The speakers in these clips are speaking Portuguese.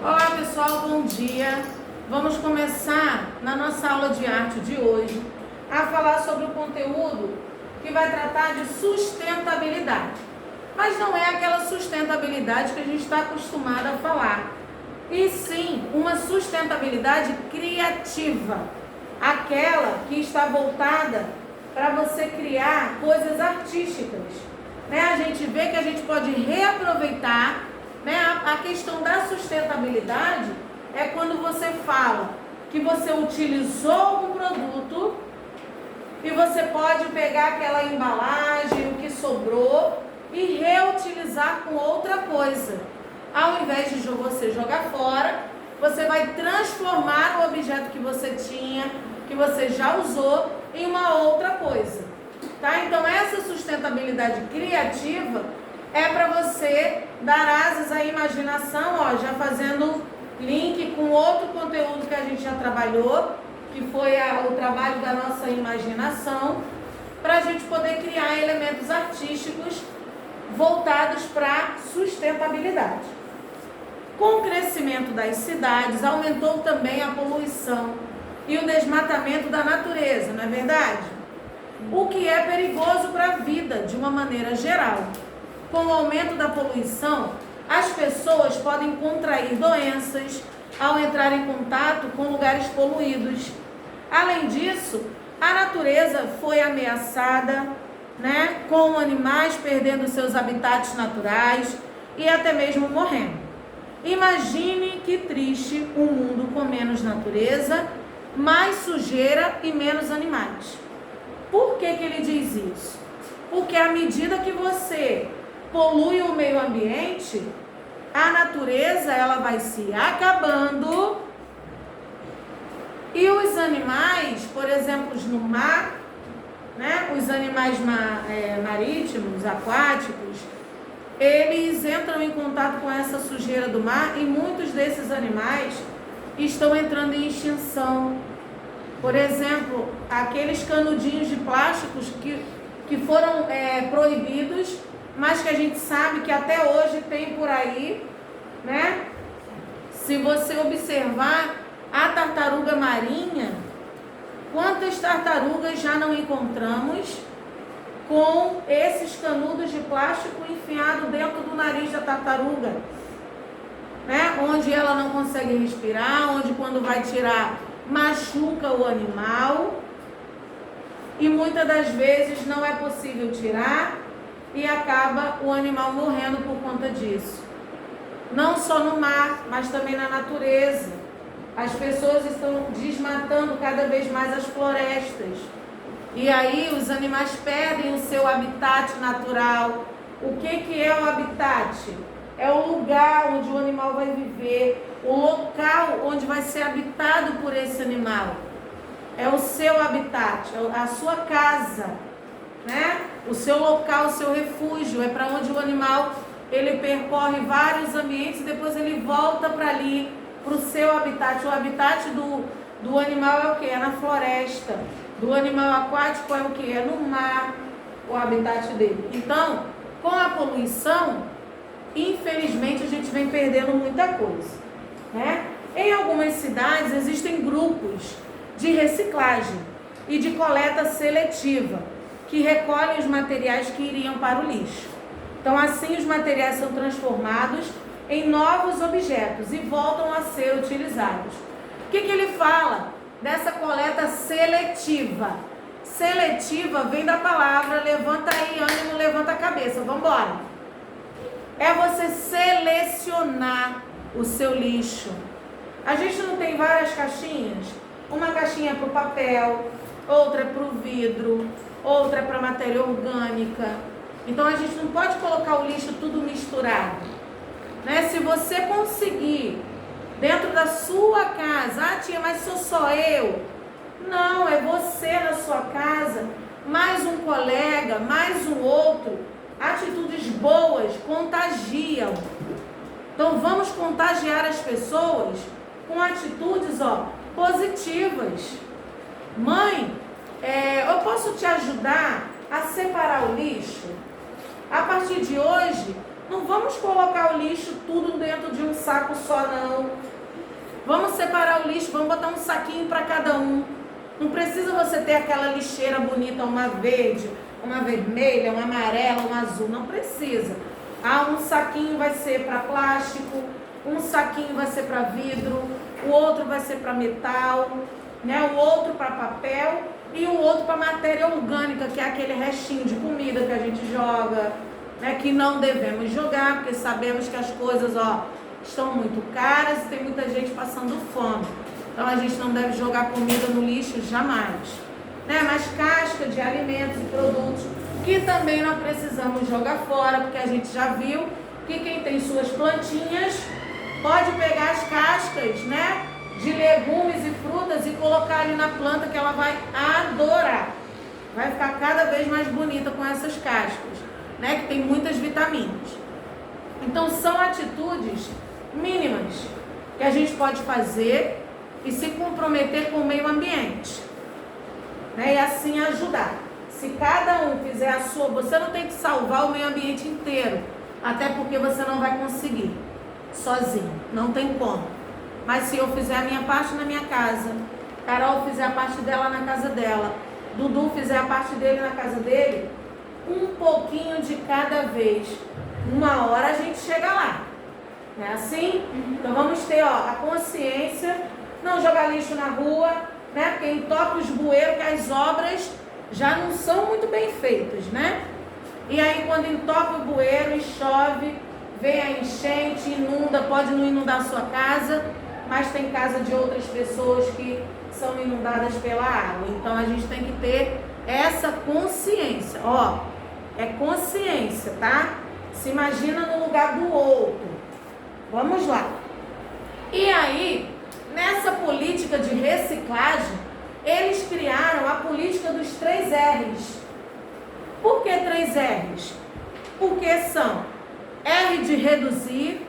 Olá pessoal, bom dia. Vamos começar na nossa aula de arte de hoje a falar sobre o conteúdo que vai tratar de sustentabilidade. Mas não é aquela sustentabilidade que a gente está acostumado a falar, e sim uma sustentabilidade criativa, aquela que está voltada para você criar coisas artísticas. A gente vê que a gente pode reaproveitar. A questão da sustentabilidade é quando você fala que você utilizou um produto e você pode pegar aquela embalagem, o que sobrou, e reutilizar com outra coisa. Ao invés de você jogar fora, você vai transformar o objeto que você tinha, que você já usou, em uma outra coisa. Então essa sustentabilidade criativa é para você dar asas à imaginação, já fazendo link com outro conteúdo que a gente já trabalhou, que foi o trabalho da nossa imaginação, para a gente poder criar elementos artísticos voltados para sustentabilidade. Com o crescimento das cidades, aumentou também a poluição e o desmatamento da natureza, não é verdade? O que é perigoso para a vida, de uma maneira geral. Com o aumento da poluição, as pessoas podem contrair doenças ao entrar em contato com lugares poluídos. Além disso, a natureza foi ameaçada, com animais perdendo seus habitats naturais e até mesmo morrendo. Imagine que triste um mundo com menos natureza, mais sujeira e menos animais. Por que ele diz isso? Porque à medida que você polui o meio ambiente, a natureza ela vai se acabando e os animais, por exemplo, no mar, os animais marítimos, aquáticos, eles entram em contato com essa sujeira do mar e muitos desses animais estão entrando em extinção. Por exemplo, aqueles canudinhos de plásticos que foram proibidos, mas que a gente sabe que até hoje tem por aí, Se você observar a tartaruga marinha, quantas tartarugas já não encontramos com esses canudos de plástico enfiado dentro do nariz da tartaruga, onde ela não consegue respirar, onde quando vai tirar machuca o animal e muitas das vezes não é possível tirar e acaba o animal morrendo por conta disso. Não só no mar, mas também na natureza. As pessoas estão desmatando cada vez mais as florestas. E aí os animais perdem o seu habitat natural. O que é o habitat? É o lugar onde o animal vai viver, o local onde vai ser habitado por esse animal. É o seu habitat, é a sua casa, O seu local, o seu refúgio, é para onde o animal ele percorre vários ambientes e depois ele volta para ali, para o seu habitat. O habitat do animal é o que? É na floresta. Do animal aquático é o que? É no mar, o habitat dele. Então, com a poluição, infelizmente a gente vem perdendo muita coisa, Em algumas cidades existem grupos de reciclagem e de coleta seletiva que recolhem os materiais que iriam para o lixo. Então assim os materiais são transformados em novos objetos e voltam a ser utilizados. O que ele fala dessa coleta seletiva? Seletiva vem da palavra, levanta aí, ânimo, levanta a cabeça, vamos embora. É você selecionar o seu lixo. A gente não tem várias caixinhas? Uma caixinha para o papel, outra para o vidro, outra para matéria orgânica. Então a gente não pode colocar o lixo tudo misturado. Se você conseguir, dentro da sua casa, tia, mas sou só eu. Não, é você na sua casa, mais um colega, mais um outro. Atitudes boas contagiam. Então vamos contagiar as pessoas com atitudes positivas. Mãe, eu posso te ajudar a separar o lixo? A partir de hoje, Não vamos colocar o lixo tudo dentro de um saco só, não. Vamos separar o lixo, vamos botar um saquinho para cada um. Não precisa você ter aquela lixeira bonita, uma verde, uma vermelha, uma amarela, uma azul. Não precisa. Um saquinho vai ser para plástico, um saquinho vai ser para vidro, o outro vai ser para metal, né? O outro para papel e o outro para matéria orgânica, que é aquele restinho de comida que a gente joga, né? Que não devemos jogar, porque sabemos que as coisas, estão muito caras e tem muita gente passando fome. Então a gente não deve jogar comida no lixo jamais, né? Mas casca de alimentos e produtos que também não precisamos jogar fora, porque a gente já viu que quem tem suas plantinhas pode pegar as cascas, né, de legumes e frutas e colocar ali na planta, que ela vai adorar. Vai ficar cada vez mais bonita com essas cascas, né, que tem muitas vitaminas. Então são atitudes mínimas que a gente pode fazer e se comprometer com o meio ambiente, né, e assim ajudar. Se cada um fizer a sua, você não tem que salvar o meio ambiente inteiro, até porque você não vai conseguir sozinho, não tem como. Mas se eu fizer a minha parte na minha casa, Carol fizer a parte dela na casa dela, Dudu fizer a parte dele na casa dele, um pouquinho de cada vez, uma hora a gente chega lá. Não é assim? Então vamos ter a consciência, não jogar lixo na rua, né? Porque entope os bueiros, que as obras já não são muito bem feitas, né? E aí quando entope o bueiro e chove, vem a enchente, inunda, pode não inundar a sua casa, mas tem casa de outras pessoas que são inundadas pela água. Então a gente tem que ter essa consciência, é consciência, tá? Se imagina no lugar do outro. Vamos lá. E aí, nessa política de reciclagem, eles criaram a política dos 3 R's. Por que 3 R's? Porque são R de reduzir,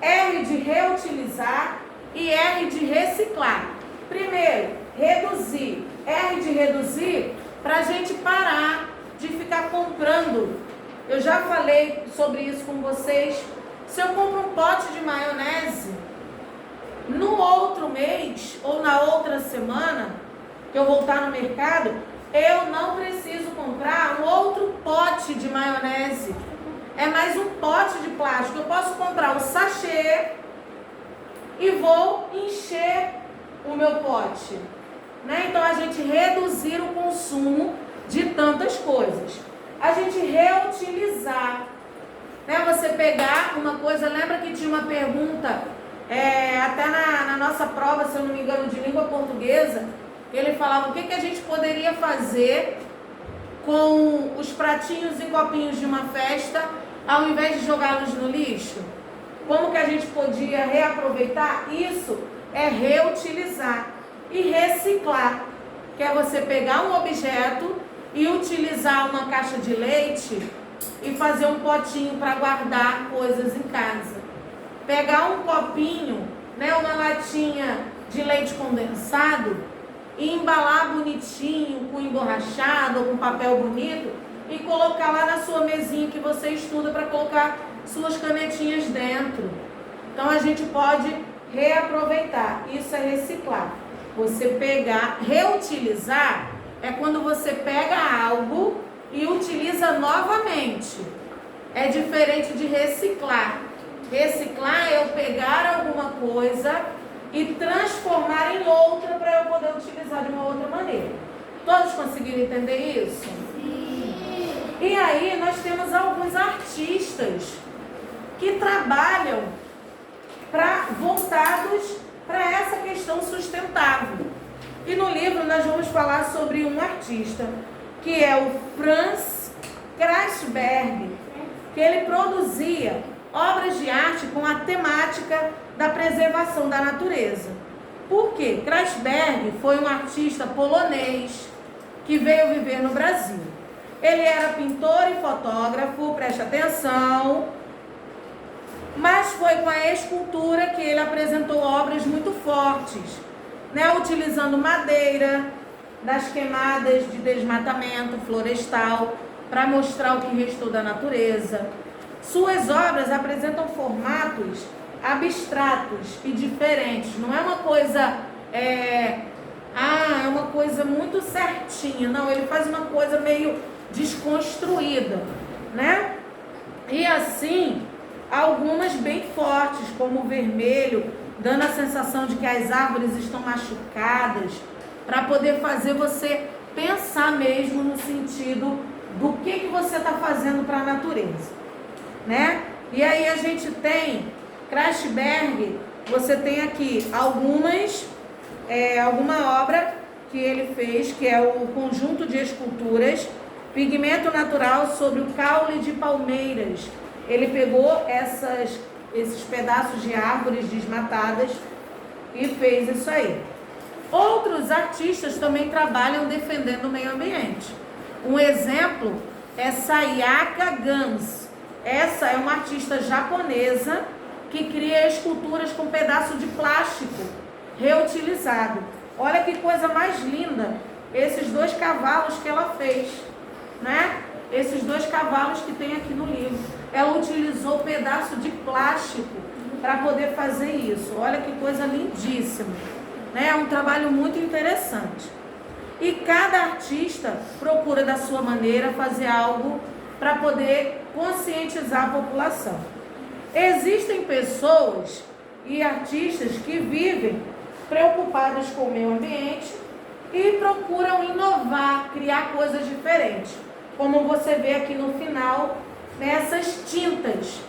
R de reutilizar e R de reciclar. Primeiro, reduzir. R de reduzir para a gente parar de ficar comprando. Eu já falei sobre isso com vocês. Se eu compro um pote de maionese, no outro mês ou na outra semana que eu voltar no mercado, eu não preciso comprar um outro pote de maionese. É mais um pote de plástico. Eu posso comprar o sachê e vou encher o meu pote, né? Então a gente reduzir o consumo de tantas coisas. A gente reutilizar, né? Você pegar uma coisa, lembra que tinha uma pergunta, até na nossa prova, se eu não me engano, de língua portuguesa, ele falava o que a gente poderia fazer com os pratinhos e copinhos de uma festa, ao invés de jogá-los no lixo. Como que a gente podia reaproveitar? Isso é reutilizar e reciclar, que é você pegar um objeto e utilizar uma caixa de leite e fazer um potinho para guardar coisas em casa. Pegar um copinho, né, uma latinha de leite condensado e embalar bonitinho, com emborrachado ou com papel bonito e colocar lá na sua mesinha que você estuda para colocar suas canetinhas dentro. Então a gente pode reaproveitar. Isso é reciclar. Você pegar, reutilizar é quando você pega algo e utiliza novamente. É diferente de reciclar. Reciclar é eu pegar alguma coisa e transformar em outra para eu poder utilizar de uma outra maneira. Todos conseguiram entender isso? Sim. E aí nós temos alguns artistas que trabalham voltados para essa questão sustentável. E no livro nós vamos falar sobre um artista, que é o Franz Kreisberg, que ele produzia obras de arte com a temática da preservação da natureza. Por quê? Kreisberg foi um artista polonês que veio viver no Brasil. Ele era pintor e fotógrafo, preste atenção, mas foi com a escultura que ele apresentou obras muito fortes, né? Utilizando madeira das queimadas de desmatamento florestal para mostrar o que restou da natureza. Suas obras apresentam formatos abstratos e diferentes. Não é uma coisa, é uma coisa muito certinha. Não, ele faz uma coisa meio desconstruída, né? E assim, algumas bem fortes, como o vermelho, dando a sensação de que as árvores estão machucadas, para poder fazer você pensar mesmo no sentido do que você está fazendo para a natureza, né? E aí a gente tem Krasberg, você tem aqui alguma obra que ele fez, que é o conjunto de esculturas, Pigmento Natural sobre o Caule de Palmeiras. Ele pegou esses pedaços de árvores desmatadas e fez isso aí. Outros artistas também trabalham defendendo o meio ambiente. Um exemplo é Sayaka Gans. Essa é uma artista japonesa que cria esculturas com pedaço de plástico reutilizado. Olha que coisa mais linda, esses 2 cavalos que ela fez, né? Esses 2 cavalos que tem aqui no livro. Ela utilizou pedaço de plástico para poder fazer isso. Olha que coisa lindíssima, né? É um trabalho muito interessante. E cada artista procura da sua maneira fazer algo para poder conscientizar a população. Existem pessoas e artistas que vivem preocupadas com o meio ambiente e procuram inovar, criar coisas diferentes. Como você vê aqui no final, nessas tintas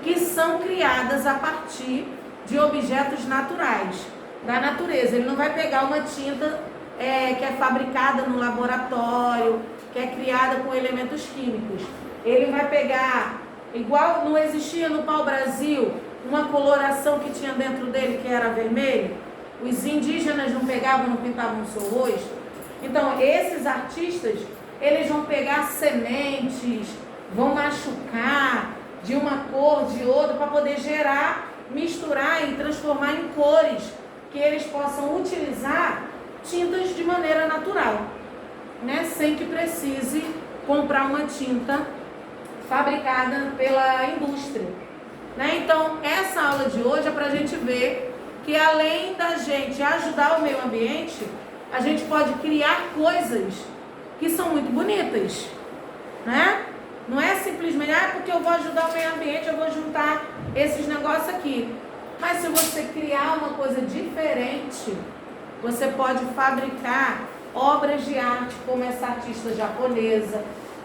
que são criadas a partir de objetos naturais, da natureza. Ele não vai pegar uma tinta que é fabricada no laboratório, que é criada com elementos químicos. Ele vai pegar, igual não existia no pau-brasil, uma coloração que tinha dentro dele que era vermelho. Os indígenas não pegavam, não pintavam o seu rosto. Então, esses artistas, eles vão pegar sementes, vão machucar de uma cor, de outra, para poder gerar, misturar e transformar em cores, que eles possam utilizar tintas de maneira natural, né? Sem que precise comprar uma tinta fabricada pela indústria, né? Então, essa aula de hoje é para a gente ver que além da gente ajudar o meio ambiente, a gente pode criar coisas que são muito bonitas, né? Não é simplesmente, porque eu vou ajudar o meio ambiente, eu vou juntar esses negócios aqui. Mas se você criar uma coisa diferente, você pode fabricar obras de arte como essa artista japonesa,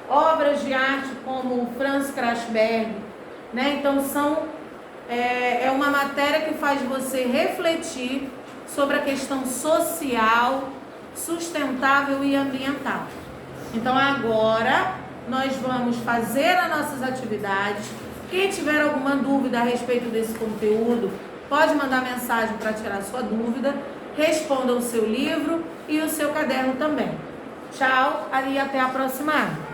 obras de arte como Franz Krasberg, né? Então é uma matéria que faz você refletir sobre a questão social, sustentável e ambiental. Então agora nós vamos fazer as nossas atividades. Quem tiver alguma dúvida a respeito desse conteúdo, pode mandar mensagem para tirar sua dúvida. Responda o seu livro e o seu caderno também. Tchau e até a próxima aula.